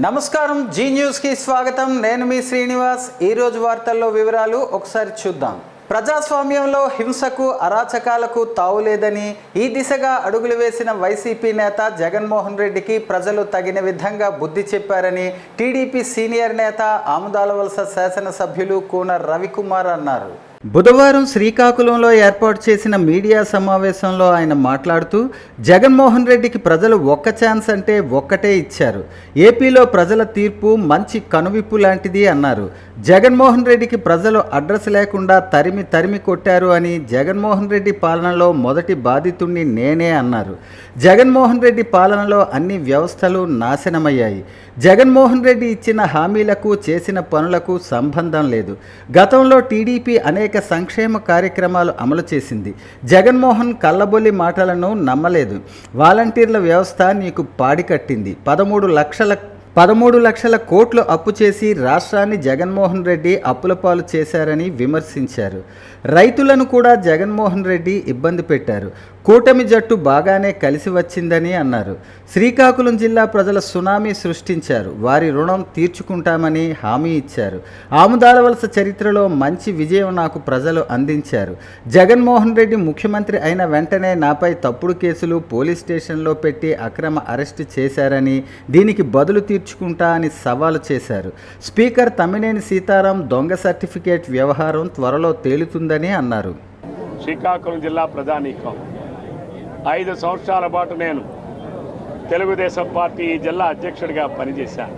నమస్కారం, G news కి స్వాగతం. నేను మీ శ్రీనివాస్. ఈ రోజు వార్తల్లో వివరాలు ఒకసారి చూద్దాం. ప్రజాస్వామ్యంలో హింసకు అరాచకాలకు తావులేదని ఈ దిశగా అడుగులు వేసిన వైసీపీ నేత జగన్మోహన్ రెడ్డికి ప్రజలు తగిన విధంగా బుద్ధి చెప్పారని టీడీపీ సీనియర్ నేత ఆముదాలవలస శాసనసభ్యులు కూన రవికుమార్ అన్నారు. బుధవారం శ్రీకాకుళంలో ఏర్పాటు చేసిన మీడియా సమావేశంలో ఆయన మాట్లాడుతూ జగన్మోహన్ రెడ్డికి ప్రజలు ఒక్క ఛాన్స్ అంటే ఒక్కటే ఇచ్చారు. ఏపీలో ప్రజల తీర్పు మంచి కనువిప్పు లాంటిది అన్నారు. జగన్మోహన్ రెడ్డికి ప్రజలు అడ్రస్ లేకుండా తరిమి కొట్టారు అని, జగన్మోహన్ రెడ్డి పాలనలో మొదటి బాధితుణ్ణి నేనే అన్నారు. జగన్మోహన్ రెడ్డి పాలనలో అన్ని వ్యవస్థలు నాశనమయ్యాయి. జగన్మోహన్ రెడ్డి ఇచ్చిన హామీలకు చేసిన పనులకు సంబంధం లేదు. గతంలో టీడీపీ అనేక సంక్షేమ కార్యక్రమాలు అమలు చేసింది. జగన్మోహన్ కళ్ళబొల్లి మాటలను నమ్మలేదు. వాలంటీర్ల వ్యవస్థ నీకు పాడికట్టింది. 13 లక్షల కోట్లు అప్పు చేసి రాష్ట్రాన్ని జగన్మోహన్ రెడ్డి అప్పుల పాలు చేశారని విమర్శించారు. రైతులను కూడా జగన్మోహన్ రెడ్డి ఇబ్బంది పెట్టారు. కూటమి జట్టు బాగానే కలిసి వచ్చిందని అన్నారు. శ్రీకాకుళం జిల్లా ప్రజల సునామీ సృష్టించారు. వారి రుణం తీర్చుకుంటామని హామీ ఇచ్చారు. ఆముదాలవలస చరిత్రలో మంచి విజయం నాకు ప్రజలు అందించారు. జగన్మోహన్ రెడ్డి ముఖ్యమంత్రి అయిన వెంటనే నాపై తప్పుడు కేసులు పోలీస్ స్టేషన్లో పెట్టి అక్రమ అరెస్టు చేశారని, దీనికి బదులు తీర్చుకుంటా అని సవాలు చేశారు. స్పీకర్ తమ్మినేని సీతారాం దొంగ సర్టిఫికేట్ వ్యవహారం త్వరలో తేలుతుందని అన్నారు. శ్రీకాకుళం జిల్లా ప్రజానీకం 5 సంవత్సరాల పాటు నేను తెలుగుదేశం పార్టీ జిల్లా అధ్యక్షుడిగా పనిచేశాను.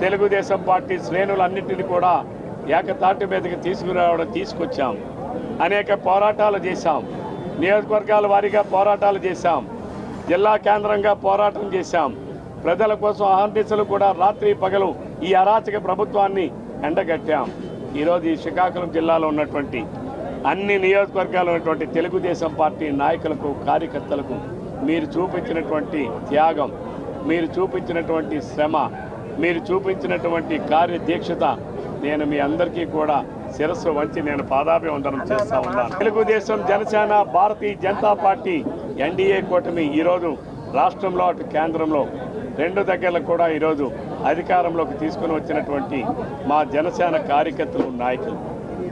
తెలుగుదేశం పార్టీ శ్రేణులన్నింటినీ కూడా ఏకతాటి మీదకి తీసుకొచ్చాం. అనేక పోరాటాలు చేశాం. నియోజకవర్గాల వారీగా పోరాటాలు చేశాం. జిల్లా కేంద్రంగా పోరాటం చేశాం. ప్రజల కోసం అహర్నిశలు కూడా రాత్రి పగలు ఈ అరాచక ప్రభుత్వాన్ని ఎండగట్టాం. ఈరోజు ఈ శ్రీకాకుళం జిల్లాలో ఉన్నటువంటి అన్ని నియోజకవర్గాల్లో ఉన్నటువంటి తెలుగుదేశం పార్టీ నాయకులకు, కార్యకర్తలకు మీరు చూపించినటువంటి త్యాగం, మీరు చూపించినటువంటి శ్రమ, మీరు చూపించినటువంటి కార్యదీక్షత నేను మీ అందరికీ కూడా శిరస్సు వంచి నేను పాదాభివందనం చేస్తూ ఉన్నాను. తెలుగుదేశం, జనసేన, భారతీయ జనతా పార్టీ ఎన్డీఏ కూటమి ఈరోజు రాష్ట్రంలో అటు కేంద్రంలో 2 దగ్గరలో కూడా ఈరోజు అధికారంలోకి తీసుకుని వచ్చినటువంటి మా జనసేన కార్యకర్తలు, నాయకులు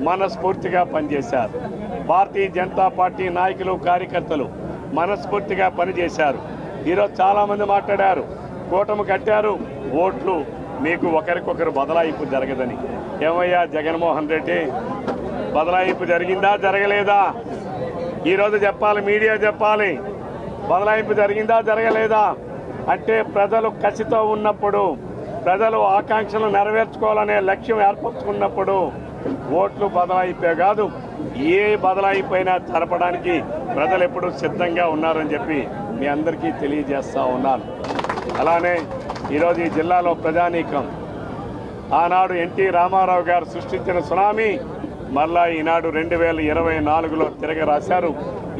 మనస్ఫూర్తిగా పనిచేశారు. భారతీయ జనతా పార్టీ నాయకులు, కార్యకర్తలు మనస్ఫూర్తిగా పనిచేశారు. ఈరోజు చాలామంది మాట్లాడారు, కూటమి కట్టారు, ఓట్లు మీకు ఒకరికొకరు బదలాయింపు జరగదని. ఏమయ్యా జగన్మోహన్ రెడ్డి, బదలాయింపు జరిగిందా జరగలేదా? ఈరోజు చెప్పాలి, మీడియా చెప్పాలి. బదలాయింపు జరిగిందా జరగలేదా అంటే ప్రజలు కసితో ఉన్నప్పుడు, ప్రజలు ఆకాంక్షలు నెరవేర్చుకోవాలనే లక్ష్యం ఏర్పరచుకున్నప్పుడు ఓట్లు బదలాయిపే కాదు, ఏ బదలాయిపోయినా జరపడానికి ప్రజలు ఎప్పుడూ సిద్ధంగా ఉన్నారని చెప్పి మీ అందరికీ తెలియజేస్తూ ఉన్నాను. అలానే ఈరోజు ఈ జిల్లాలో ప్రజానీకం ఆనాడు ఎన్టీ రామారావు గారు సృష్టించిన సునామీ మళ్ళా ఈనాడు 2024లో తిరగరాశారు.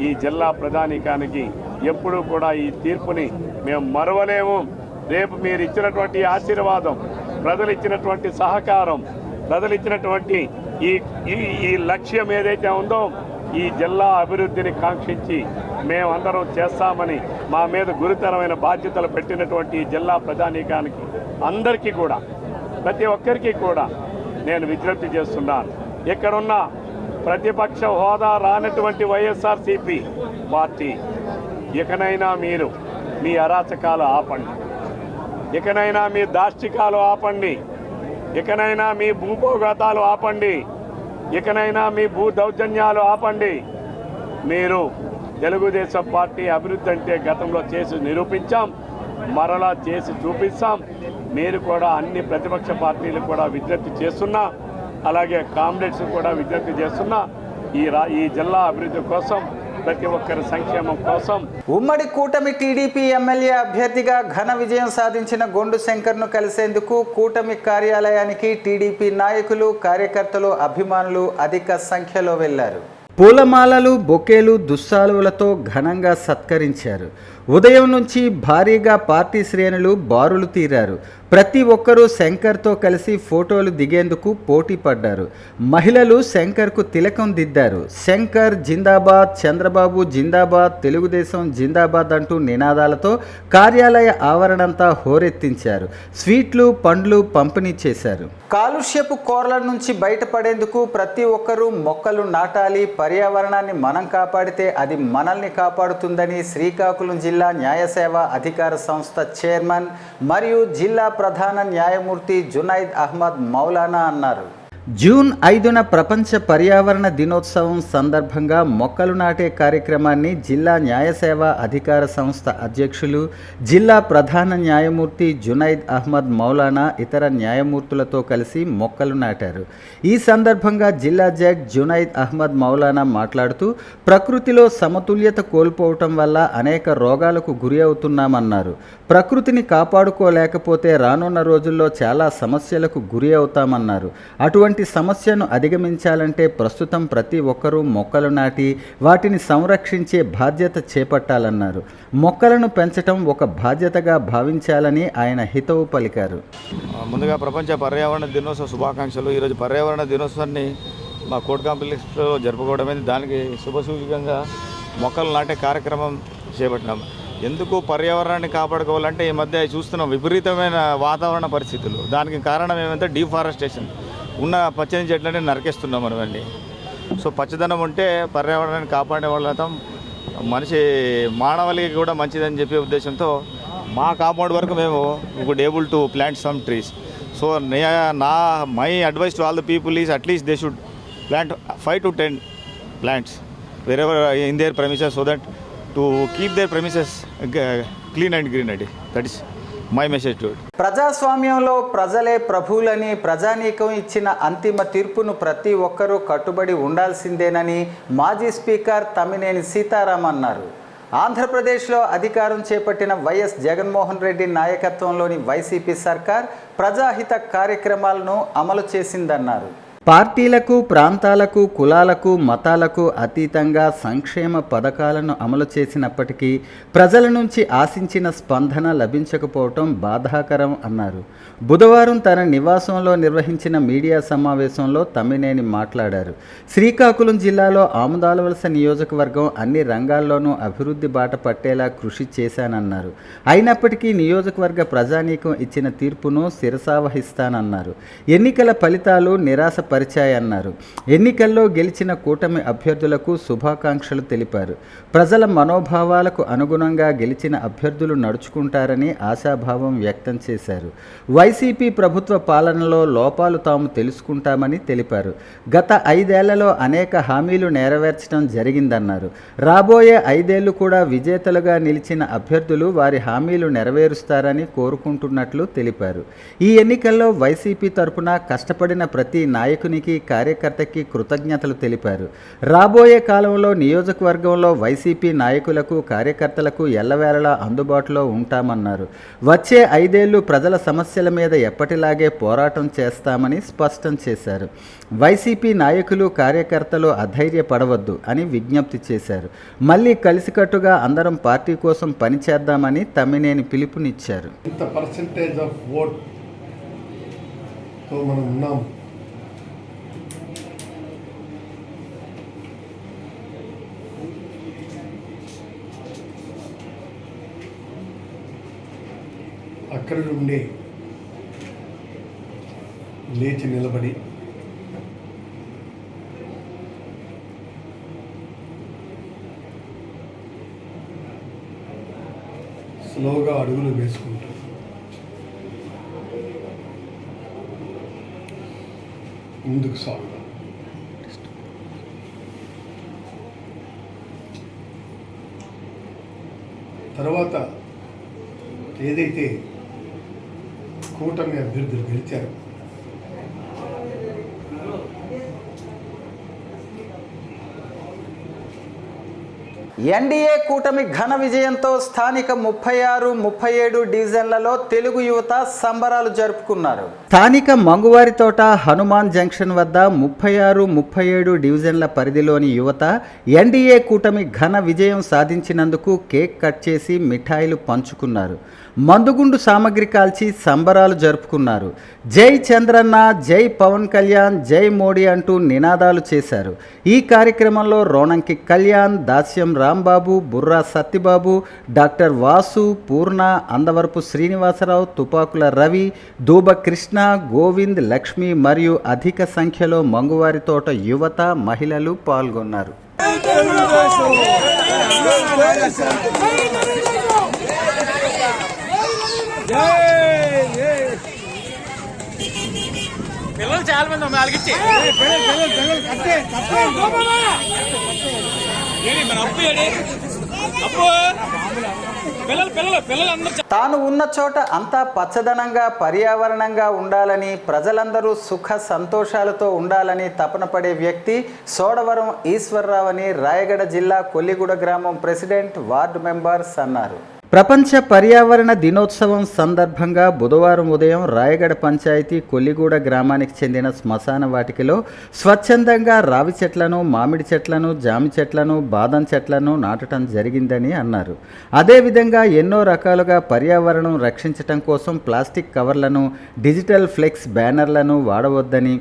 ఈ జిల్లా ప్రజానీకానికి ఎప్పుడూ కూడా ఈ తీర్పుని మేము మరవలేము. రేపు మీరు ఇచ్చినటువంటి ఆశీర్వాదం, ప్రజలు ఇచ్చినటువంటి సహకారం, ప్రజలు ఇచ్చినటువంటి ఈ లక్ష్యం ఏదైతే ఉందో ఈ జిల్లా అభివృద్ధిని కాంక్షించి మేమందరం చేస్తామని మా మీద గురుతరమైన బాధ్యతలు పెట్టినటువంటి ఈ జిల్లా ప్రజానీకానికి అందరికీ కూడా, ప్రతి ఒక్కరికి కూడా నేను విజ్ఞప్తి చేస్తున్నాను. ఇక్కడున్న ప్రతిపక్ష హోదా రానటువంటి వైఎస్ఆర్సీపీ పార్టీ ఇకనైనా మీరు మీ అరాచకాలు ఆపండి, ఇకనైనా మీ దాష్టికాలు ఆపండి, ఇకనైనా మీ భూభోగాతాలు ఆపండి, ఇకనైనా మీ భూ దౌర్జన్యాలు ఆపండి. మీరు తెలుగుదేశం పార్టీ అభివృద్ధి అంటే గతంలో చేసి నిరూపించాం, మరలా చేసి చూపిస్తాం. మీరు కూడా అన్ని ప్రతిపక్ష పార్టీలు కూడా విజ్ఞప్తి చేస్తున్నా, అలాగే కామ్రేడ్స్ కూడా విజ్ఞప్తి చేస్తున్నా, ఈ జిల్లా అభివృద్ధి కోసం, ప్రతి ఒక్కరి సంక్షేమం కోసం. ఉమ్మడి కూటమి టీడీపీ ఎమ్మెల్యే అభ్యర్థిగా ఘన విజయం సాధించిన గొండు శంకర్ను కలిసేందుకు కూటమి కార్యాలయానికి టీడీపీ నాయకులు, కార్యకర్తలు, అభిమానులు అధిక సంఖ్యలో వెళ్లారు. పూలమాలలు, బొకేలు, దుస్సాలువలతో ఘనంగా సత్కరించారు. ఉదయం నుంచి భారీగా పార్టీ శ్రేణులు బారులు తీరారు. ప్రతి ఒక్కరూ శంకర్తో కలిసి ఫోటోలు దిగేందుకు పోటీ పడ్డారు. మహిళలు శంకర్కు తిలకం దిద్దారు. శంకర్ జిందాబాద్, చంద్రబాబు జిందాబాద్, తెలుగుదేశం జిందాబాద్ అంటూ నినాదాలతో కార్యాలయ ఆవరణంతా హోరెత్తించారు. స్వీట్లు, పండ్లు పంపిణీ చేశారు. కాలుష్యపు కోరల నుంచి బయటపడేందుకు ప్రతి ఒక్కరూ మొక్కలు నాటాలి. పర్యావరణాన్ని మనం కాపాడితే అది మనల్ని కాపాడుతుందని శ్రీకాకుళం జిల్లా న్యాయ సేవా అధికార సంస్థ చైర్మన్ మరియు జిల్లా ప్రధాన న్యాయమూర్తి జునైద్ అహ్మద్ మౌలానా అన్నారు. జూన్ 5న ప్రపంచ పర్యావరణ దినోత్సవం సందర్భంగా మొక్కలు నాటే కార్యక్రమాన్ని జిల్లా న్యాయ సేవా అధికార సంస్థ అధ్యక్షులు, జిల్లా ప్రధాన న్యాయమూర్తి జునైద్ అహ్మద్ మౌలానా ఇతర న్యాయమూర్తులతో కలిసి మొక్కలు నాటారు. ఈ సందర్భంగా జిల్లా జడ్జి జునైద్ అహ్మద్ మౌలానా మాట్లాడుతూ ప్రకృతిలో సమతుల్యత కోల్పోవటం వల్ల అనేక రోగాలకు గురి అవుతున్నామన్నారు. ప్రకృతిని కాపాడుకోలేకపోతే రానున్న రోజుల్లో చాలా సమస్యలకు గురి అవుతామన్నారు. అటువంటి సమస్యను అధిగమించాలంటే ప్రస్తుతం ప్రతి ఒక్కరూ మొక్కలు నాటి వాటిని సంరక్షించే బాధ్యత చేపట్టాలన్నారు. మొక్కలను పెంచడం ఒక బాధ్యతగా భావించాలని ఆయన హితవు పలికారు. ముందుగా ప్రపంచ పర్యావరణ దినోత్సవ శుభాకాంక్షలు. ఈరోజు పర్యావరణ దినోత్సవాన్ని మా కోర్ట్ కాంప్లెక్స్లో జరుపుకోవడమైంది. దానికి శుభసూచకంగా మొక్కలు నాటే కార్యక్రమం చేపట్టినాం. ఎందుకు పర్యావరణాన్ని కాపాడుకోవాలంటే ఈ మధ్య చూస్తున్నాం విపరీతమైన వాతావరణ పరిస్థితులు. దానికి కారణం ఏమంటే డీఫారెస్టేషన్. ఉన్న పచ్చని చెట్లని నరికేస్తున్నాం మనమండి. సో పచ్చదనం ఉంటే పర్యావరణాన్ని కాపాడే వాళ్ళం మనిషి మానవాళికి కూడా మంచిదని చెప్పే ఉద్దేశంతో మా కాంపౌండ్ వరకు మేము would able to plant some trees. So my advice to all the people is at least they should plant 5 to 10 plants wherever in their premises so that to keep their premises clean and greenery. That is my message to it. ప్రజాస్వామ్యంలో ప్రజలే ప్రభువులని ప్రజానీకం ఇచ్చిన అంతిమ తీర్పును ప్రతి ఒక్కరూ కట్టుబడి ఉండాల్సిందేనని మాజీ స్పీకర్ తమ్మినేని సీతారాం అన్నారు. ఆంధ్రప్రదేశ్లో అధికారం చేపట్టిన వైఎస్ జగన్మోహన్ రెడ్డి నాయకత్వంలోని వైసీపీ సర్కార్ ప్రజాహిత కార్యక్రమాలను అమలు చేసిందన్నారు. పార్టీలకు, ప్రాంతాలకు, కులాలకు, మతాలకు అతీతంగా సంక్షేమ పథకాలను అమలు చేసినప్పటికీ ప్రజల నుంచి ఆశించిన స్పందన లభించకపోవటం బాధాకరం అన్నారు. బుధవారం తన నివాసంలో నిర్వహించిన మీడియా సమావేశంలో తమ్మినేని మాట్లాడారు. శ్రీకాకుళం జిల్లాలో ఆముదాలవలస నియోజకవర్గం అన్ని రంగాల్లోనూ అభివృద్ధి బాట పట్టేలా కృషి చేశానన్నారు. అయినప్పటికీ నియోజకవర్గ ప్రజానీకం ఇచ్చిన తీర్పును శిరసావహిస్తానన్నారు. ఎన్నికల ఫలితాలు నిరాశపరిచాయన్నారు. ఎన్నికల్లో గెలిచిన కూటమి అభ్యర్థులకు శుభాకాంక్షలు తెలిపారు. ప్రజల మనోభావాలకు అనుగుణంగా గెలిచిన అభ్యర్థులు నడుచుకుంటారని ఆశాభావం వ్యక్తం చేశారు. వైసీపీ ప్రభుత్వ పాలనలో లోపాలు తాము తెలుసుకుంటామని తెలిపారు. గత 5 ఏళ్లలో అనేక హామీలు నెరవేర్చడం జరిగిందన్నారు. రాబోయే 5 ఏళ్లు కూడా విజేతలుగా నిలిచిన అభ్యర్థులు వారి హామీలు నెరవేరుస్తారని కోరుకుంటున్నట్లు తెలిపారు. ఈ ఎన్నికల్లో వైసీపీ తరపున కష్టపడిన ప్రతి నాయకునికి, కార్యకర్తకి కృతజ్ఞతలు తెలిపారు. రాబోయే కాలంలో నియోజకవర్గంలో వైసీపీ నాయకులకు, కార్యకర్తలకు ఎల్లవేళలా అందుబాటులో ఉంటామన్నారు. వచ్చే 5 ఏళ్లు ప్రజల సమస్యల మీద ఎప్పటిలాగే పోరాటం చేస్తామని స్పష్టం చేశారు. వైసీపీ నాయకులు, కార్యకర్తలు అధైర్యపడవద్దు అని విజ్ఞప్తి చేశారు. మళ్ళీ కలిసికట్టుగా అందరం పార్టీ కోసం పనిచేద్దామని తమ్మినేని పిలుపునిచ్చారు. ఇంత పర్సెంటేజ్ ఆఫ్ ఓట్ తో మనం ఉన్నాం. అక్కడి నుండి లేచి నిలబడి స్లోగా అడుగులు వేసుకుంటూ ముందుకు సాగుదాం. తర్వాత ఏదైతే కూటమి అభ్యర్థులు గెలిచారు ఎన్డీఏ కూటమి ఘన విజయంతో స్థానిక 36, 37 డివిజన్లలో తెలుగు యువత సంబరాలు జరుపుకున్నారు. స్థానిక మంగువారితోట హనుమాన్ జంక్షన్ వద్ద 36, 37 డివిజన్ల పరిధిలోని యువత ఎన్డీఏ కూటమి ఘన విజయం సాధించినందుకు కేక్ కట్ చేసి మిఠాయిలు పంచుకున్నారు. మందుగుండు సామగ్రి కాల్చి సంబరాలు జరుపుకున్నారు. జై చంద్రన్న, జై పవన్ కళ్యాణ్, జై మోడీ అంటూ నినాదాలు చేశారు. ఈ కార్యక్రమంలో రోణంకి కళ్యాణ్, దాస్యం రాంబాబు, బుర్రా సత్యబాబు, డాక్టర్ వాసు, పూర్ణ, అందవరపు శ్రీనివాసరావు, తుపాకుల రవి, దూబ కృష్ణ, గోవింద్, లక్ష్మి మరియు అధిక సంఖ్యలో మంగువారితోట యువత, మహిళలు పాల్గొన్నారు. పిల్లలు చాలా మంది వాళ్ళకిచ్చి తాను ఉన్న చోట అంతా పచ్చదనంగా, పర్యావరణంగా ఉండాలని, ప్రజలందరూ సుఖ సంతోషాలతో ఉండాలని తపన పడే వ్యక్తి సోడవరం ఈశ్వర్రావు అని రాయగడ జిల్లా కొల్లిగూడ గ్రామం ప్రెసిడెంట్, వార్డు మెంబర్స్ అన్నారు. ప్రపంచ పర్యావరణ దినోత్సవం సందర్భంగా బుధవారం ఉదయం రాయగడ పంచాయతీ కొల్లిగూడ గ్రామానికి చెందిన శ్మశాన వాటికలో స్వచ్ఛందంగా రావి చెట్లను, మామిడి చెట్లను, జామి చెట్లను, బాదం చెట్లను నాటడం జరిగిందని అన్నారు. అదేవిధంగా ఎన్నో రకాలుగా పర్యావరణం రక్షించటం కోసం ప్లాస్టిక్ కవర్లను, డిజిటల్ ఫ్లెక్స్ బ్యానర్లను వాడవద్దని,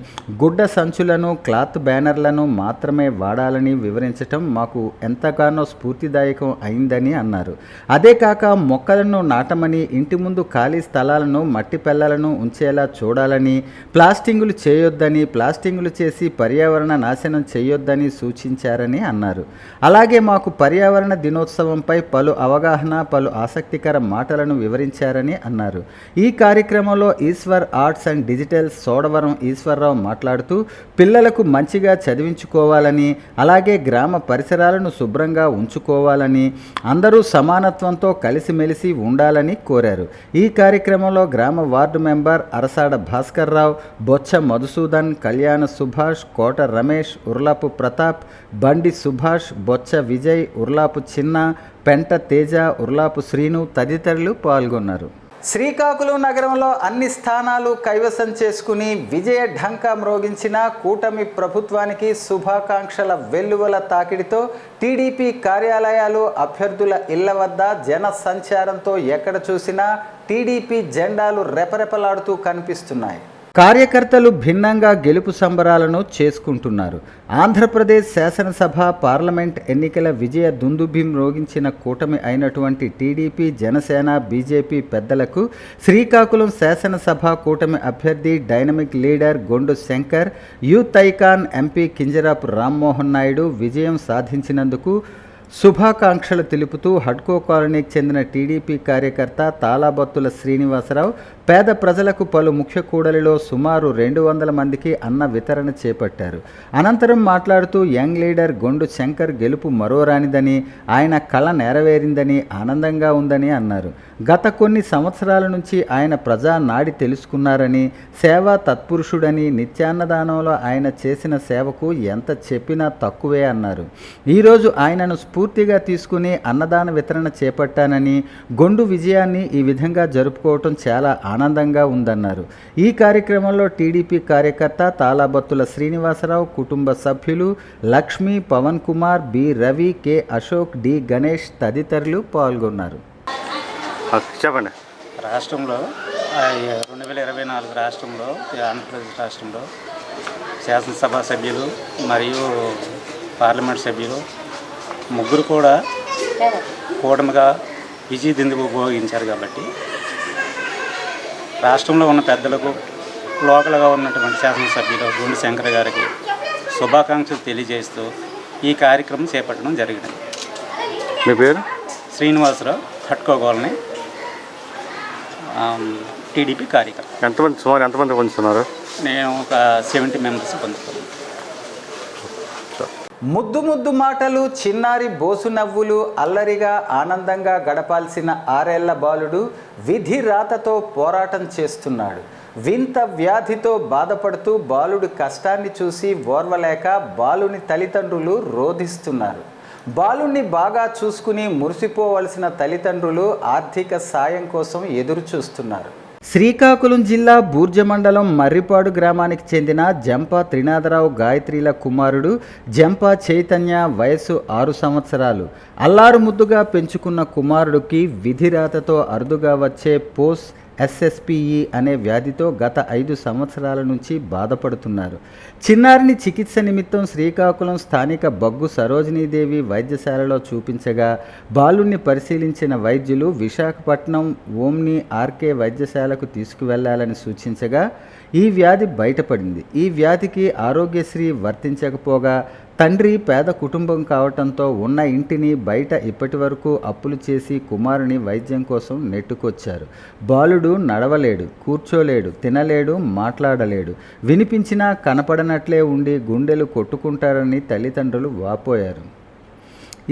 గుడ్డ సంచులను, క్లాత్ బ్యానర్లను మాత్రమే వాడాలని వివరించటం మాకు ఎంతగానో స్ఫూర్తిదాయకం అయిందని అన్నారు. అదే కాక మొక్కలను నాటమని, ఇంటి ముందు ఖాళీ స్థలాలను, మట్టి పెళ్లలను ఉంచేలా చూడాలని, ప్లాస్టింగులు చేయొద్దని, ప్లాస్టింగులు చేసి పర్యావరణ నాశనం చేయొద్దని సూచించారని అన్నారు. అలాగే మాకు పర్యావరణ దినోత్సవంపై పలు అవగాహన, పలు ఆసక్తికర మాటలను వివరించారని అన్నారు. ఈ కార్యక్రమంలో Eshwar arts and digital Sodavaram Eswar Rao మాట్లాడుతూ పిల్లలకు మంచిగా చదివించుకోవాలని, అలాగే గ్రామ పరిసరాలను శుభ్రంగా ఉంచుకోవాలని, అందరూ సమానత్వంతో కలిసిమెలిసి ఉండాలని కోరారు. ఈ కార్యక్రమంలో గ్రామ వార్డు మెంబర్ అరసాడ భాస్కర్ రావు, బొచ్చ మధుసూదన్, కళ్యాణ సుభాష్, కోట రమేష్, ఉర్లాపు ప్రతాప్, బండి సుభాష్, బొచ్చ విజయ్, ఉర్లాపు చిన్న, పెంట తేజ, ఉర్లాపు శ్రీను తదితరులు పాల్గొన్నారు. శ్రీకాకుళం నగరంలో అన్ని స్థానాలు కైవసం చేసుకుని విజయ ఢంకా మ్రోగించిన కూటమి ప్రభుత్వానికి శుభాకాంక్షల వెల్లువల తాకిడితో టీడీపీ కార్యాలయాలు, అభ్యర్థుల ఇళ్ల వద్ద జన సంచారంతో ఎక్కడ చూసినా టీడీపీ జెండాలు రెపరెపలాడుతూ కనిపిస్తున్నాయి. కార్యకర్తలు భిన్నంగా గెలుపు సంబరాలను చేసుకుంటున్నారు. ఆంధ్రప్రదేశ్ శాసనసభ, పార్లమెంట్ ఎన్నికల విజయ దుందుభిం రోగించిన కూటమి అయినటువంటి టీడీపీ, జనసేన, బీజేపీ పెద్దలకు శ్రీకాకుళం శాసనసభ కూటమి అభ్యర్థి, dynamic leader Gondu Shankar, youth icon MP Kinjarapu Rammohan Naidu విజయం సాధించినందుకు శుభాకాంక్షలు తెలుపుతూ హడ్కో కాలనీకి చెందిన టీడీపీ కార్యకర్త తాళాబత్తుల శ్రీనివాసరావు పేద ప్రజలకు పలు ముఖ్య కూడలిలో సుమారు 200 మందికి అన్న వితరణ చేపట్టారు. అనంతరం మాట్లాడుతూ యంగ్ లీడర్ గొండు శంకర్ గెలుపు మరోరానిదని, ఆయన కళ నెరవేరిందని ఆనందంగా ఉందని అన్నారు. గత కొన్ని సంవత్సరాల నుంచి ఆయన ప్రజా నాడి తెలుసుకున్నారని, సేవా తత్పురుషుడని, నిత్యాన్నదానంలో ఆయన చేసిన సేవకు ఎంత చెప్పినా తక్కువే అన్నారు. ఈరోజు ఆయనను స్ఫూర్తిగా తీసుకుని అన్నదాన వితరణ చేపట్టానని, గొండు విజయాన్ని ఈ విధంగా జరుపుకోవటం చాలా ఆనందంగా ఉందన్నారు. ఈ కార్యక్రమంలో టీడీపీ కార్యకర్త తాళాబత్తుల శ్రీనివాసరావు కుటుంబ సభ్యులు Lakshmi, Pavan Kumar, B Ravi, K Ashok, D Ganesh తదితరులు పాల్గొన్నారు. చెప్పండి. రాష్ట్రంలో 2024 రాష్ట్రంలో, ఆంధ్రప్రదేశ్ రాష్ట్రంలో శాసనసభ సభ్యులు మరియు పార్లమెంట్ సభ్యులు ముగ్గురు కూడా కూటమిగా విజయ దిందుకు ఉపయోగించారు. కాబట్టి రాష్ట్రంలో ఉన్న పెద్దలకు, లోకల్గా ఉన్నటువంటి శాసనసభ్యులు గొండు శంకర్ గారికి శుభాకాంక్షలు తెలియజేస్తూ ఈ కార్యక్రమం చేపట్టడం జరిగింది. మీ పేరు? శ్రీనివాసరావు, హట్కో కాలనీ, టీడీపీ కార్యకర్త. సుమారు ఎంతమంది పొందుతున్నారు? నేను ఒక 70 మెంబర్స్ పొందుతాను. ముద్దు ముద్దు మాటలు, చిన్నారి బోసు నవ్వులు, అల్లరిగా ఆనందంగా గడపాల్సిన 6 ఏళ్ల బాలుడు విధి రాతతో పోరాటం చేస్తున్నాడు. వింత వ్యాధితో బాధపడుతూ బాలుడి కష్టాన్ని చూసి ఓర్వలేక బాలుని తల్లిదండ్రులు రోధిస్తున్నారు. బాలుణ్ణి బాగా చూసుకుని మురిసిపోవలసిన తల్లిదండ్రులు ఆర్థిక సాయం కోసం ఎదురు చూస్తున్నారు. శ్రీకాకుళం జిల్లా బూర్జ మండలం మర్రిపాడు గ్రామానికి చెందిన జంపా త్రినాథరావు గాయత్రిల కుమారుడు జంపా చైతన్య వయసు 6 సంవత్సరాలు. అల్లారు ముద్దుగా పెంచుకున్న కుమారుడికి విధిరాతతో అరుదుగా వచ్చే పోస్ట్ SSPE అనే వ్యాధితో గత 5 సంవత్సరాల నుంచి బాధపడుతున్నారు. చిన్నారిని చికిత్స నిమిత్తం శ్రీకాకుళం స్థానిక బగ్గు సరోజినీదేవి వైద్యశాలలో చూపించగా బాలుణ్ణి పరిశీలించిన వైద్యులు విశాఖపట్నం ఓమ్ని RK వైద్యశాలకు తీసుకువెళ్లాలని సూచించగా ఈ వ్యాధి బయటపడింది. ఈ వ్యాధికి ఆరోగ్యశ్రీ వర్తించకపోగా తండ్రి పేద కుటుంబం కావటంతో ఉన్న ఇంటిని బయట ఇప్పటి వరకు అప్పులు చేసి కుమారుని వైద్యం కోసం నెట్టుకొచ్చారు. బాలుడు నడవలేడు, కూర్చోలేడు, తినలేడు, మాట్లాడలేడు. వినిపించినా కనపడనట్లే ఉండి గుండెలు కొట్టుకుంటారని తల్లిదండ్రులు వాపోయారు.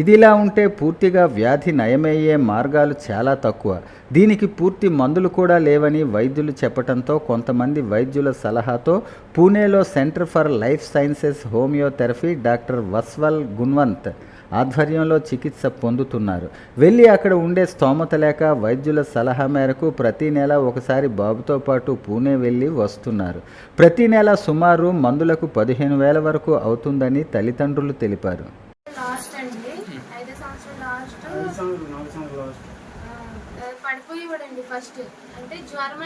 ఇదిలా ఉంటే పూర్తిగా వ్యాధి నయమయ్యే మార్గాలు చాలా తక్కువ. దీనికి పూర్తి మందులు కూడా లేవని వైద్యులు చెప్పడంతో కొంతమంది వైద్యుల సలహాతో పూణేలో centre for life sciences homeotherapy doctor Vaswal Gunwant ఆధ్వర్యంలో చికిత్స పొందుతున్నారు. వెళ్ళి అక్కడ ఉండే స్తోమత లేక వైద్యుల సలహా మేరకు ప్రతి నెల ఒకసారి బాబుతో పాటు పూణే వెళ్ళి వస్తున్నారు. ప్రతి నెల సుమారు మందులకు 15,000 వరకు అవుతుందని తల్లిదండ్రులు తెలిపారు. పడిపోయేవాడండి ఫస్ట్. అంటే జ్వరం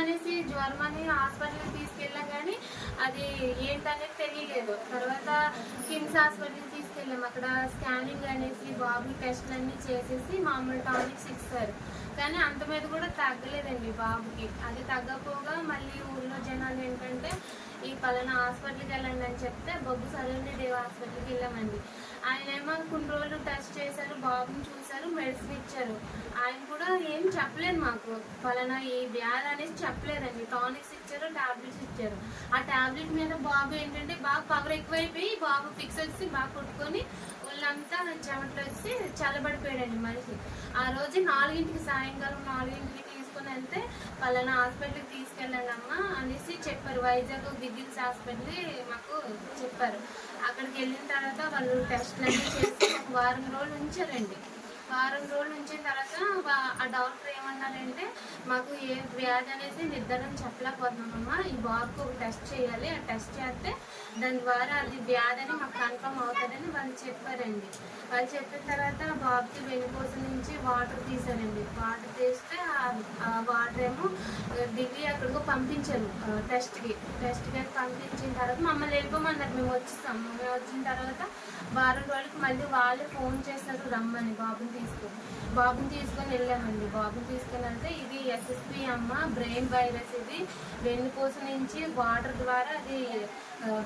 అని హాస్పిటల్కి తీసుకెళ్ళాం, కానీ అది ఏంటనేది తెలియలేదు. తర్వాత కిమ్స్ హాస్పిటల్కి తీసుకెళ్ళాం. అక్కడ స్కానింగ్ అనేసి బాబు టెస్ట్లు అన్నీ చేసేసి మామూలు టానిక్స్ ఇస్తారు. కానీ అంత మీద కూడా తగ్గలేదండి బాబుకి. అది తగ్గపోగా మళ్ళీ ఊళ్ళో జనాలు ఏంటంటే ఈ పలానా హాస్పిటల్కి వెళ్ళండి అని చెప్తే బొగ్గు సరోజినీదేవి హాస్పిటల్కి వెళ్ళామండి. ఆయన ఏమో కొన్ని రోజులు టెస్ట్ చేశారు, బాబుని చూశారు, మెడిసిన్ ఇచ్చారు. ఆయన కూడా ఏం చెప్పలేదు మాకు, పలానా ఈ వ్యాధి అనేది చెప్పలేదండి. టానిక్స్ ఇచ్చారు, టాబ్లెట్స్ ఇచ్చారు. ఆ టాబ్లెట్ మీద బాబు ఏంటంటే బాగా పవర్ ఎక్కువైపోయి బాబు ఫిక్స్ వచ్చి బాగా కొట్టుకొని ఒళ్ళంతా చెమటలు వచ్చి చల్లబడిపోయాడండి మనిషి. ఆ రోజు 4ంటికి సాయంకాలం 4ంటికి తీసుకుని వెళ్తే పలానా హాస్పిటల్కి తీసుకెళ్ళండి అమ్మా అనేసి చెప్పారు. వైజాగ్ బిగిల్స్ హాస్పిటల్ మాకు చెప్పారు. అక్కడికి వెళ్ళిన తర్వాత వాళ్ళు టెస్ట్లు అన్నీ చేసి ఒక వారం రోజులు ఉంచారండి. వారం రోజులు ఉంచిన తర్వాత ఆ డాక్టర్ ఏమన్నారంటే మాకు ఏ వ్యాధి అనేది నిర్ధారణ చెప్పలేకపోతున్నామమ్మా, ఈ బాబుకు ఒక టెస్ట్ చేయాలి, ఆ టెస్ట్ చేస్తే దాని ద్వారా అది వ్యాధి అని మాకు కన్ఫర్మ్ అవుతుందని వాళ్ళు చెప్పారండి. వాళ్ళు చెప్పిన తర్వాత బాబుకి వెన్నుపూస నుంచి వాటర్ తీసారండి. వాటర్ తీస్తే ఆ వాటర్ ఏమో ఢిల్లీ అక్కడికి పంపించారు టెస్ట్కి పంపించిన తర్వాత మమ్మల్ని వెళ్ళిపోమన్నారు. మేము వచ్చిన తర్వాత వారం రోజులకి మళ్ళీ వాళ్ళే ఫోన్ చేశారు రమ్మని. బాబుని తీసుకొని వెళ్ళామండి. బాబుని తీసుకొని వెళ్తే ఇది SSP అమ్మ, బ్రెయిన్ వైరస్, ఇది వెన్నుపూస నుంచి వాటర్ ద్వారా అది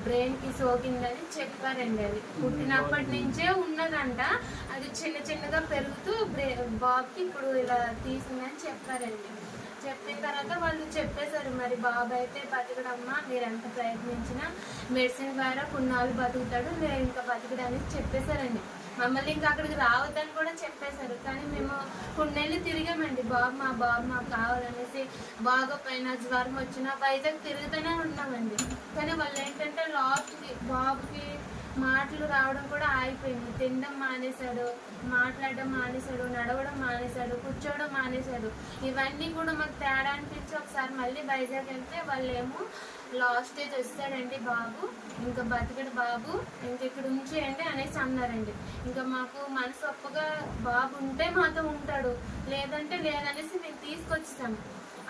బ్రెయిన్కి సోకిందని చెప్పారండి. అది పుట్టినప్పటి నుంచే ఉన్నదంట, అది చిన్నగా పెరుగుతూ బాబుకి ఇప్పుడు ఇలా తీసిందని చెప్పారండి. చెప్పిన తర్వాత వాళ్ళు చెప్పేశారు, మరి బాబు అయితే బతకడమ్మా, మీరు ఎంత ప్రయత్నించినా మెడిసిన్ ద్వారా కొన్నాళ్ళు బతుకుతాడు, మీరు ఇంకా బతకడానికి చెప్పేశారండి. మమ్మల్ని ఇంకా అక్కడికి రావద్దని కూడా చెప్పేశారు. కానీ మేము కొన్నేళ్ళు తిరిగామండి. మా బాబు మాకు కావాలనేసి బాగా పైన జ్వరం వచ్చినా వైజాగ్ తిరుగుతూనే ఉన్నామండి. కానీ వాళ్ళు ఏంటంటే లాస్ట్కి బాబుకి మాటలు రావడం కూడా ఆగిపోయింది. తినడం మానేశాడు, మాట్లాడడం మానేశాడు, నడవడం మానేశాడు, కూర్చోవడం మానేశాడు. ఇవన్నీ కూడా మాకు తేడా అనిపించి ఒకసారి మళ్ళీ వైజాగ్ వెళ్తే వాళ్ళేమో లాస్ట్ స్టేజ్ వస్తాడండి బాబు, ఇంకా బతికడు బాబు, ఇంక ఇక్కడ ఉంచేయండి అనేసి అన్నారండి. ఇంకా మాకు మనసు ఒప్పగా బాబు ఉంటే మాతో ఉంటాడు, లేదంటే లేదనేసి మేము తీసుకొచ్చేసాము.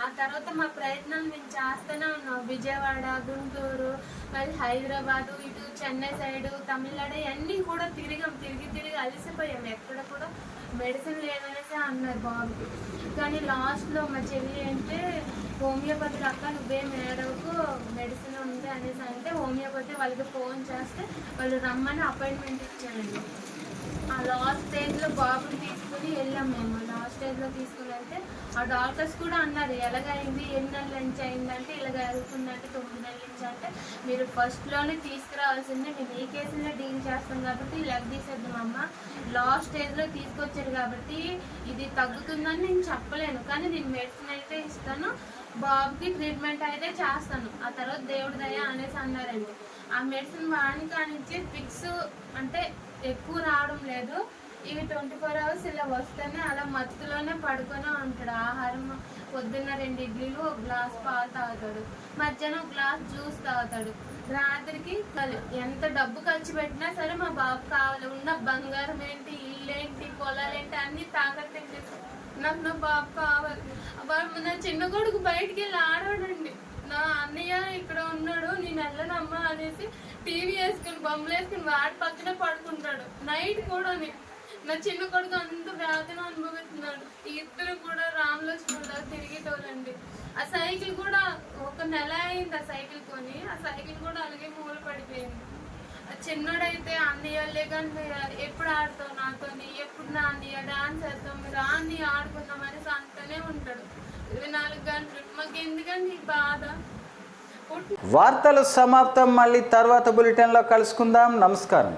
ఆ తర్వాత మా ప్రయత్నాలు మేము చేస్తూనే ఉన్నాం. విజయవాడ, గుంటూరు, మళ్ళీ హైదరాబాదు, ఇటు చెన్నై సైడు, తమిళనాడు అన్నీ కూడా తిరిగి అలసిపోయాం. ఎక్కడ కూడా మెడిసిన్ లేదనేసి అన్నారు బాబుకి. కానీ లాస్ట్లో మా చెల్లి అంటే హోమియోపతి అక్క నువ్వేం ఏడవకు, మెడిసిన్ ఉంది అనేసి అంటే హోమియోపతి వాళ్ళకి ఫోన్ చేస్తే వాళ్ళు రమ్మని అపాయింట్మెంట్ ఇచ్చారండి. ఆ లాస్ట్ స్టేజ్లో బాబుని తీసుకుని వెళ్ళాం మేము. లాస్ట్ స్టేజ్లో తీసుకుని వెళ్తే ఆ డాక్టర్స్ కూడా అన్నారు ఎలాగైంది, ఎన్ని నెలల నుంచి అయిందంటే ఇలాగ అవుతుందంటే 9 నెలల నుంచి. అంటే మీరు ఫస్ట్లోనే తీసుకురావాల్సిందే, మేము ఈ కేసులో డీల్ చేస్తాం కాబట్టి లెగ్ తీసేద్దామమ్మ, లాస్ట్ స్టేజ్లో తీసుకొచ్చారు కాబట్టి ఇది తగ్గుతుందని నేను చెప్పలేను, కానీ నేను మెడిసిన్ అయితే ఇస్తాను, బాబుకి ట్రీట్మెంట్ అయితే చేస్తాను, ఆ తర్వాత దేవుడి దయ అనేసి అన్నారండి. ఆ మెడిసిన్ వాడి కానించి ఫిక్స్ అంటే ఎక్కువ రావడం లేదు, ఇవి 24 hours ఇలా వస్తేనే అలా మత్తులోనే పడుకొని ఉంటాడు. ఆహారం పొద్దున్న 2 ఇడ్లీలు, 1 గ్లాస్ పాలు తాగుతాడు, మధ్యాహ్నం 1 గ్లాస్ జ్యూస్ తాగుతాడు, రాత్రికి ఎంత డబ్బు ఖర్చు పెట్టినా సరే మా బాబు కావాలి. ఉన్న బంగారం ఏంటి, ఇల్లేంటి, పొలాలేంటి అన్ని తాకట్టేసేసి నాకు నా బాబు కావాలి. నా చిన్న కొడుకు బయటికి వెళ్ళి ఆడాడండి. నా అన్నయ్య ఇక్కడ ఉన్నాడు, నేను వెళ్ళనమ్మా అనేసి టీవీ వేసుకుని బొమ్మలు వేసుకుని వాడి పక్కనే పడుకుంటాడు. నైట్ కూడా నా చిన్న కొడుకు అంత వేదన అనుభవిస్తున్నాడు. ఇద్దరు కూడా రామలక్ష్మణుడు తిరిగేటోళ్ళండి. ఆ సైకిల్ కూడా 1 నెల అయింది ఆ సైకిల్ కొని. ఆ సైకిల్ కూడా అలాగే మూల పడిపోయింది. ఆ చిన్నోడైతే అన్నయ్యలే కానీ ఎప్పుడు ఆడుతావు నాతోని, ఎప్పుడు నా అన్నయ్య డాన్స్ వేస్తాం, రా అన్నయ్య ఆడుకుందాం అనేసి అంటూనే ఉంటాడు 24 గంటలు. మాకు ఎందుకండి బాధ. వార్తలు సమాప్తం. మళ్ళీ తర్వాత బులెటిన్లో కలుసుకుందాం. నమస్కారం.